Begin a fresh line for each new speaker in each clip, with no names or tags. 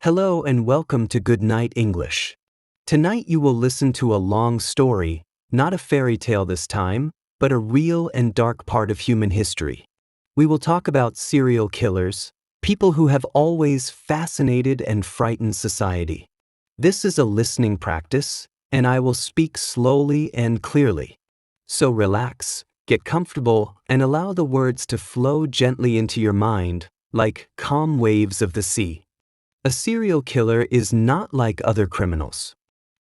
Hello and welcome to Goodnight English. Tonight you will listen to a long story, not a fairy tale this time, but a real and dark part of human history. We will talk about serial killers, people who have always fascinated and frightened society. This is a listening practice, and I will speak slowly and clearly. So relax, get comfortable, and allow the words to flow gently into your mind, like calm waves of the sea. A serial killer is not like other criminals.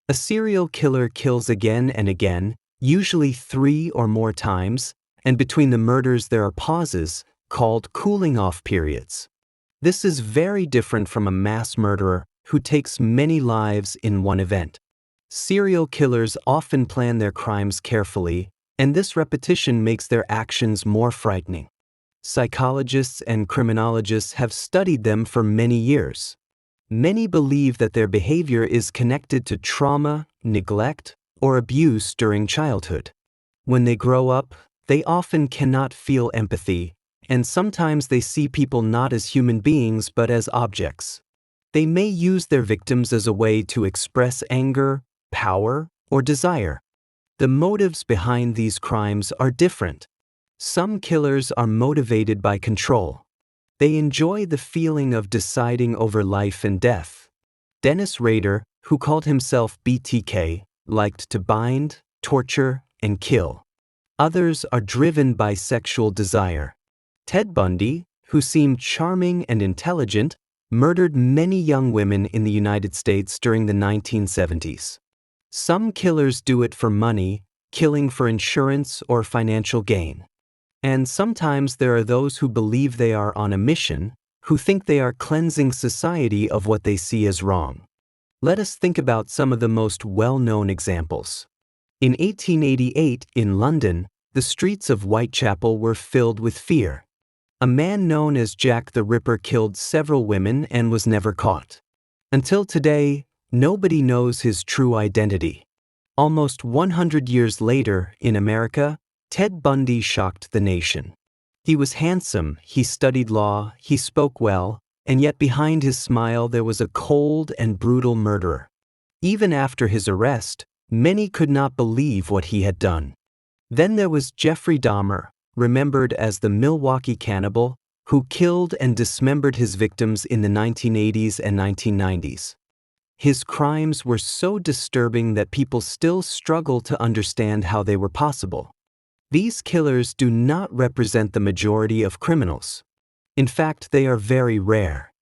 A serial killer kills again and again, usually 3 or more times, and between the murders there are pauses, called cooling-off periods. This is very different from a mass murderer who takes many lives in one event. Serial killers often plan their crimes carefully, and this repetition makes their actions more frightening. Psychologists and criminologists have studied them for many years. Many believe that their behavior is connected to trauma, neglect, or abuse during childhood. When they grow up, they often cannot feel empathy, and sometimes they see people not as human beings but as objects. They may use their victims as a way to express anger, power, or desire. The motives behind these crimes are different. Some killers are motivated by control. They enjoy the feeling of deciding over life and death. Dennis Rader, who called himself BTK, liked to bind, torture, and kill. Others are driven by sexual desire. Ted Bundy, who seemed charming and intelligent, murdered many young women in the United States during the 1970s. Some killers do it for money, killing for insurance or financial gain. And sometimes there are those who believe they are on a mission, who think they are cleansing society of what they see as wrong. Let us think about some of the most well-known examples. In 1888, in London, the streets of Whitechapel were filled with fear. A man known as Jack the Ripper killed several women and was never caught. Until today, nobody knows his true identity. Almost 100 years later, in America, Ted Bundy shocked the nation. He was handsome, he studied law, he spoke well, and yet behind his smile there was a cold and brutal murderer. Even after his arrest, many could not believe what he had done. Then there was Jeffrey Dahmer, remembered as the Milwaukee cannibal, who killed and dismembered his victims in the 1980s and 1990s. His crimes were so disturbing that people still struggle to understand how they were possible. These killers do not represent the majority of criminals. In fact, they are very rare.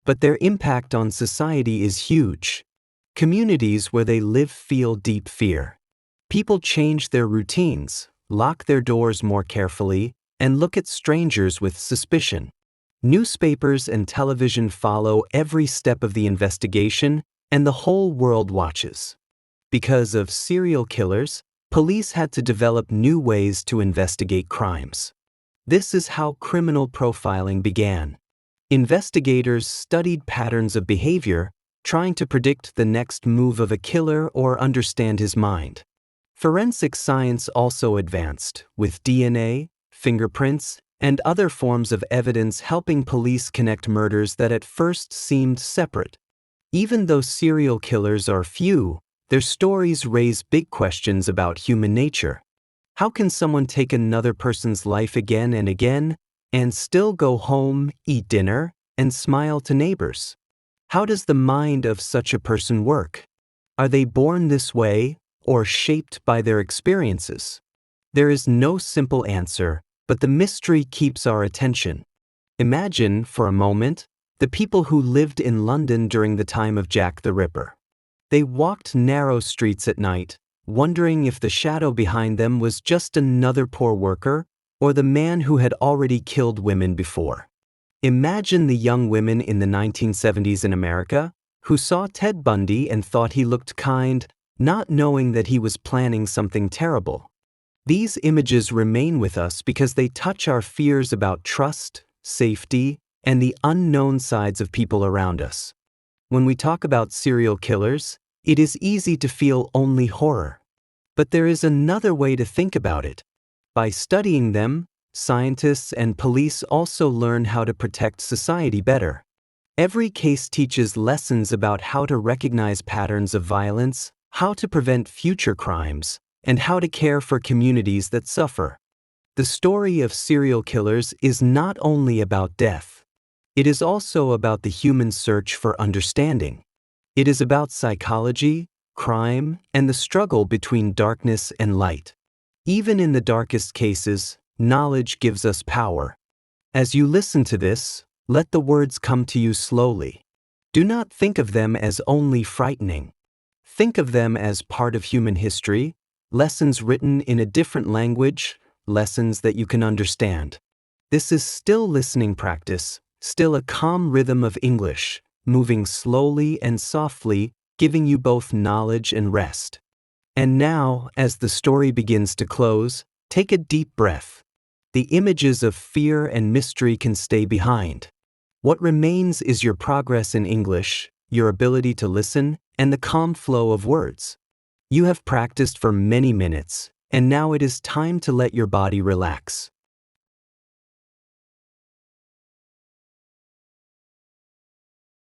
But their impact on society is huge. Communities where they live feel deep fear. People change their routines, lock their doors more carefully, and look at strangers with suspicion. Newspapers and television follow every step of the investigation, and the whole world watches. Because of serial killers, police had to develop new ways to investigate crimes. This is how criminal profiling began. Investigators studied patterns of behavior, trying to predict the next move of a killer or understand his mind. Forensic science also advanced, with DNA, fingerprints, and other forms of evidence helping police connect murders that at first seemed separate. Even though serial killers are few, their stories raise big questions about human nature. How can someone take another person's life again and again, and still go home, eat dinner, and smile to neighbors? How does the mind of such a person work? Are they born this way, or shaped by their experiences? There is no simple answer, but the mystery keeps our attention. Imagine, for a moment, the people who lived in London during the time of Jack the Ripper. They walked narrow streets at night, wondering if the shadow behind them was just another poor worker or the man who had already killed women before. Imagine the young women in the 1970s in America who saw Ted Bundy and thought he looked kind, not knowing that he was planning something terrible. These images remain with us because they touch our fears about trust, safety, and the unknown sides of people around us. When we talk about serial killers, it is easy to feel only horror. But there is another way to think about it. By studying them, scientists and police also learn how to protect society better. Every case teaches lessons about how to recognize patterns of violence, how to prevent future crimes, and how to care for communities that suffer. The story of serial killers is not only about death. It is also about the human search for understanding. It is about psychology, crime, and the struggle between darkness and light. Even in the darkest cases, knowledge gives us power. As you listen to this, let the words come to you slowly. Do not think of them as only frightening. Think of them as part of human history, lessons written in a different language, lessons that you can understand. This is still listening practice, still a calm rhythm of English, moving slowly and softly, giving you both knowledge and rest. And now, as the story begins to close, take a deep breath. The images of fear and mystery can stay behind. What remains is your progress in English, your ability to listen, and the calm flow of words. You have practiced for many minutes, and now it is time to let your body relax.